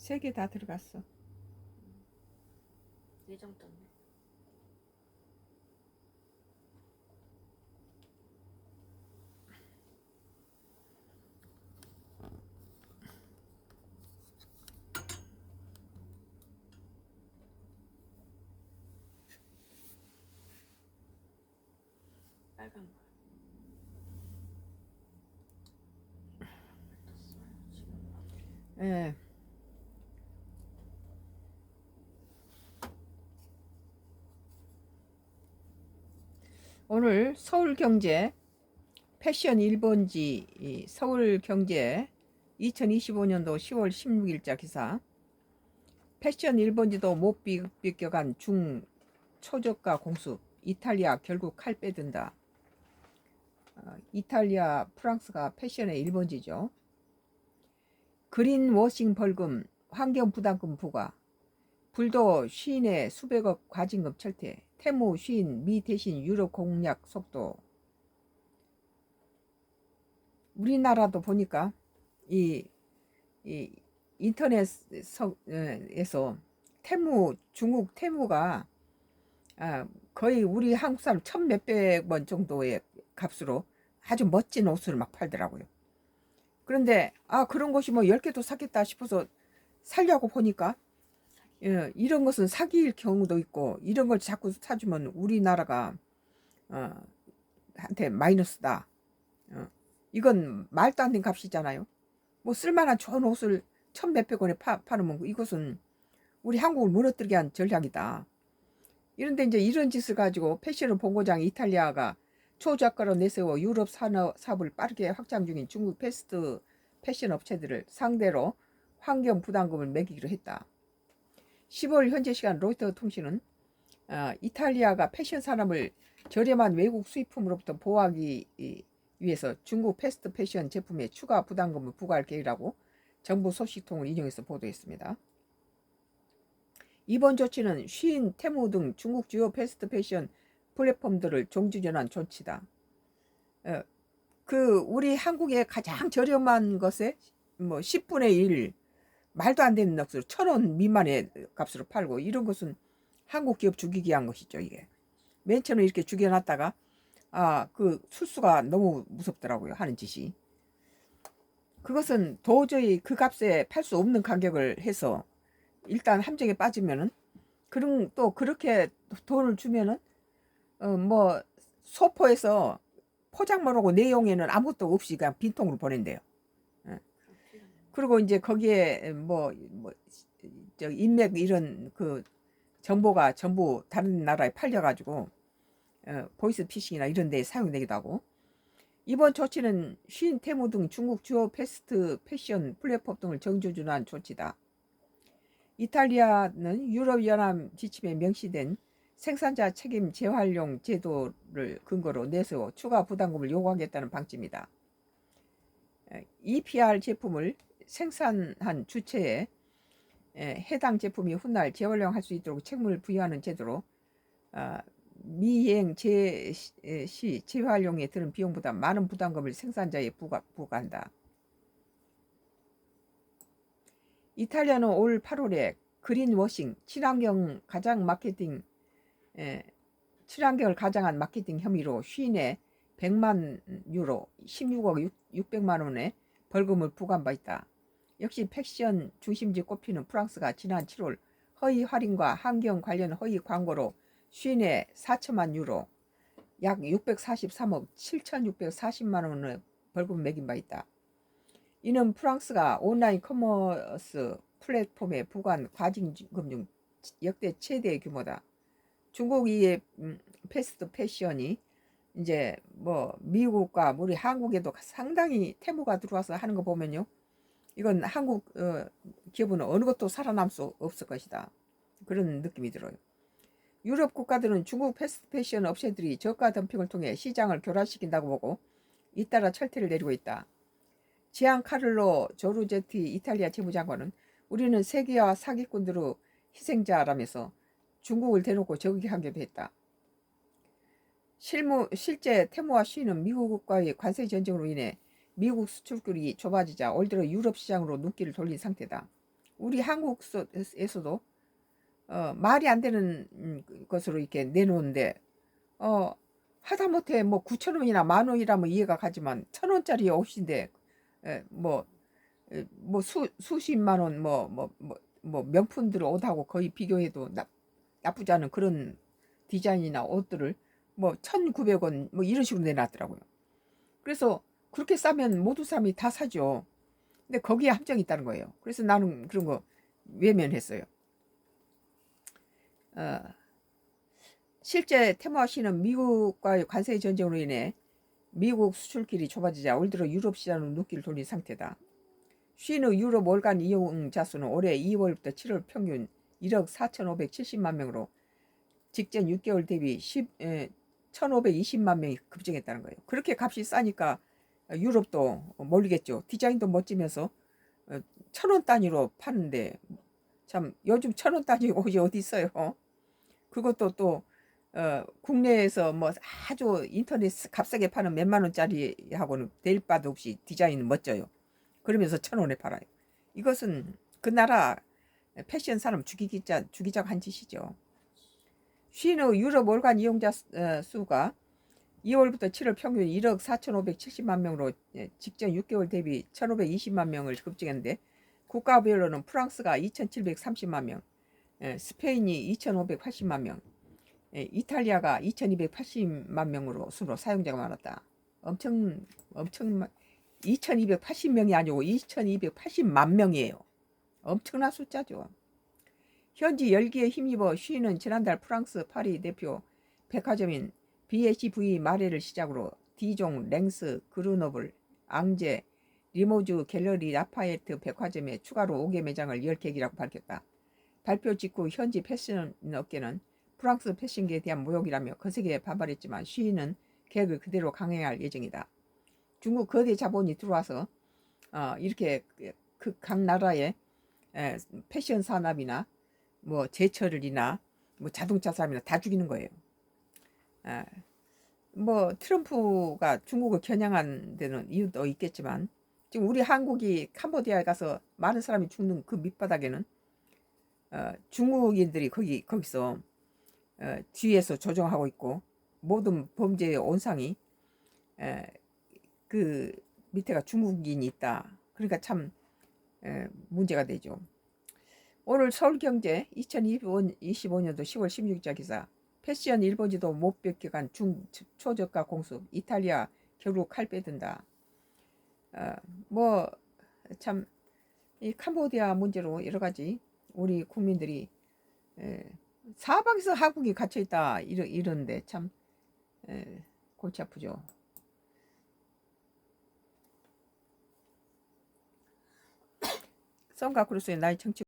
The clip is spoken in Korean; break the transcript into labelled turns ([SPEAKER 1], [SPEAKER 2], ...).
[SPEAKER 1] 세 개 다 들어갔어.
[SPEAKER 2] 내장 떴네. 빨간 거.
[SPEAKER 1] 예. 오늘 서울경제 패션 1번지 서울경제 2025년도 10월 16일자 기사. 패션 1번지도 못 비껴간 중초저가 공수. 이탈리아 결국 칼 빼든다. 이탈리아, 프랑스가 패션의 1번지죠. 그린워싱 벌금, 환경부담금 부과, 불도 시인의 수백억 과징금 철퇴, 테무 시인 미 대신 유럽 공략 속도. 우리나라도 보니까 이 인터넷에서 테무, 중국 테무가 거의 우리 한국 사람 1,몇백 원 정도의 값으로 아주 멋진 옷을 막 팔더라고요. 그런데 그런 것이 뭐 10개도 사겠다 싶어서 살려고 보니까 이런 것은 사기일 경우도 있고, 이런 걸 자꾸 사주면 우리나라가 한테 마이너스다. 이건 말도 안 되는 값이잖아요. 뭐 쓸만한 좋은 옷을 1,몇백 원에 파는 이것은 우리 한국을 무너뜨리게 한 전략이다. 이런데 이제 이런 짓을 가지고 패션을 본고장 이탈리아가 초저가로 내세워 유럽 사업을 빠르게 확장 중인 중국 패스트 패션 업체들을 상대로 환경 부담금을 매기기로 했다. 10월 현재 시간 로이터 통신은 이탈리아가 패션 산업을 저렴한 외국 수입품으로부터 보호하기 위해서 중국 패스트 패션 제품에 추가 부담금을 부과할 계획이라고 정부 소식통을 인용해서 보도했습니다. 이번 조치는 쉬인, 테무 등 중국 주요 패스트 패션 플랫폼들을 종주전한 조치다. 우리 한국의 가장 저렴한 것에 뭐 10분의 1 말도 안 되는 값으로 1,000원 미만의 값으로 팔고, 이런 것은 한국 기업 죽이기 위한 것이죠. 이게 맨 처음에 이렇게 죽여놨다가 그 술수가 너무 무섭더라고요, 하는 짓이. 그것은 도저히 그 값에 팔 수 없는 가격을 해서 일단 함정에 빠지면은, 그럼 또 그렇게 돈을 주면은 뭐 소포에서 포장물하고 내용에는 아무것도 없이 그냥 빈통으로 보낸대요. 그리고 이제 거기에 저 인맥 이런 그 정보가 전부 다른 나라에 팔려가지고 보이스 피싱이나 이런 데에 사용되기도 하고. 이번 조치는 쉬인, 테무 등 중국 주요 패스트 패션 플랫폼 등을 정주준한 조치다. 이탈리아는 유럽연합 지침에 명시된 생산자 책임 재활용 제도를 근거로 내세워 추가 부담금을 요구하겠다는 방침이다. EPR 제품을 생산한 주체에 해당 제품이 훗날 재활용할 수 있도록 책무를 부여하는 제도로 미행 시 재활용에 드는 비용보다 많은 부담금을 생산자에 부과한다. 이탈리아는 올 8월에 그린워싱, 친환경을 가장한 마케팅 혐의로 쉬인에 100만 유로, 16억 600만 원의 벌금을 부과한 바 있다. 역시 패션 중심지 꼽히는 프랑스가 지난 7월 허위 할인과 환경 관련 허위 광고로 쉬인에 4천만 유로, 약 643억 7,640만 원의 벌금을 매긴 바 있다. 이는 프랑스가 온라인 커머스 플랫폼에 부과한 과징금 중 역대 최대의 규모다. 중국의 패스트 패션이 이제 뭐 미국과 우리 한국에도 상당히 태무가 들어와서 하는 거 보면요, 이건 한국 기업은 어느 것도 살아남을 수 없을 것이다, 그런 느낌이 들어요. 유럽 국가들은 중국 패스트 패션 업체들이 저가 덤핑을 통해 시장을 교란시킨다고 보고 잇따라 철퇴를 내리고 있다. 지안카를로 조르제티 이탈리아 재무장관은 우리는 세계화 사기꾼들의 희생자라면서 중국을 대놓고 저격하기도 했다. 실제 테무와 쉬인은 미국과의 관세 전쟁으로 인해 미국 수출길이 좁아지자 올 들어 유럽 시장으로 눈길을 돌린 상태다. 우리 한국에서도 말이 안 되는 것으로 이렇게 내놓는데 하다못해 뭐 9천 원이나 만 원이라면 이해가 가지만 1,000원짜리 옷인데 뭐 수십만 원 뭐 명품들 옷하고 거의 비교해도 나쁘지 않은 그런 디자인이나 옷들을 뭐 1,900원 뭐 이런 식으로 내놨더라고요. 그래서 그렇게 싸면 모두 사람이 다 사죠. 근데 거기에 함정이 있다는 거예요. 그래서 나는 그런 거 외면했어요. 어, 실제 테마 시는 미국과의 관세 전쟁으로 인해 미국 수출길이 좁아지자 올 들어 유럽 시장으로 눈길을 돌린 상태다. 쉬는 유럽 월간 이용자 수는 올해 2월부터 7월 평균 1억 4,570만 명으로 직전 6개월 대비 1,520만 명이 급증했다는 거예요. 그렇게 값이 싸니까 유럽도 몰리겠죠. 디자인도 멋지면서 1,000원 단위로 파는데 참 요즘 1,000원 단위 옷이 어디 있어요? 그것도 또 국내에서 뭐 아주 인터넷 값싸게 파는 몇만 원짜리하고는 될 바도 없이 디자인은 멋져요. 그러면서 1,000원에 팔아요. 이것은 그 나라 패션 사람 죽이자고 한 짓이죠. 쉬는 유럽 월간 이용자 수가 2월부터 7월 평균 1억 4,570만 명으로 직전 6개월 대비 1,520만 명을 급증했는데 국가별로는 프랑스가 2,730만 명, 스페인이 2,580만 명, 이탈리아가 2,280만 명으로 순으로 사용자가 많았다. 엄청 2,280명이 아니고 2,280만 명이에요. 엄청난 숫자죠. 현지 열기에 힘입어 쉬는 지난달 프랑스 파리 대표 백화점인 BHV 마레를 시작으로 디종, 랭스, 그르노블, 앙제, 리모주, 갤러리, 라파에트 백화점에 추가로 5개 매장을 열 계획이라고 밝혔다. 발표 직후 현지 패션 업계는 프랑스 패션계에 대한 모욕이라며 거세게 반발했지만 쉬는 계획을 그대로 강행할 예정이다. 중국 거대 자본이 들어와서 이렇게 그 각 나라의 패션 산업이나 뭐 제철이나 뭐 자동차 산업이나 다 죽이는 거예요. 뭐 트럼프가 중국을 겨냥한 데는 이유도 있겠지만 지금 우리 한국이 캄보디아에 가서 많은 사람이 죽는 그 밑바닥에는 중국인들이 거기서 뒤에서 조종하고 있고 모든 범죄의 온상이 그 밑에가 중국인이 있다. 그러니까 참 문제가 되죠. 오늘 서울경제 2025년도 10월 16일자 기사 패션 일본지도 못 뺏겨간 중초저가 공수 이탈리아 결국 칼 빼든다. 뭐 참 이 캄보디아 문제로 여러 가지 우리 국민들이 사방에서 한국이 갇혀 있다 이러는데 참 골치 아프죠. 썬가 크루스의 나의 정치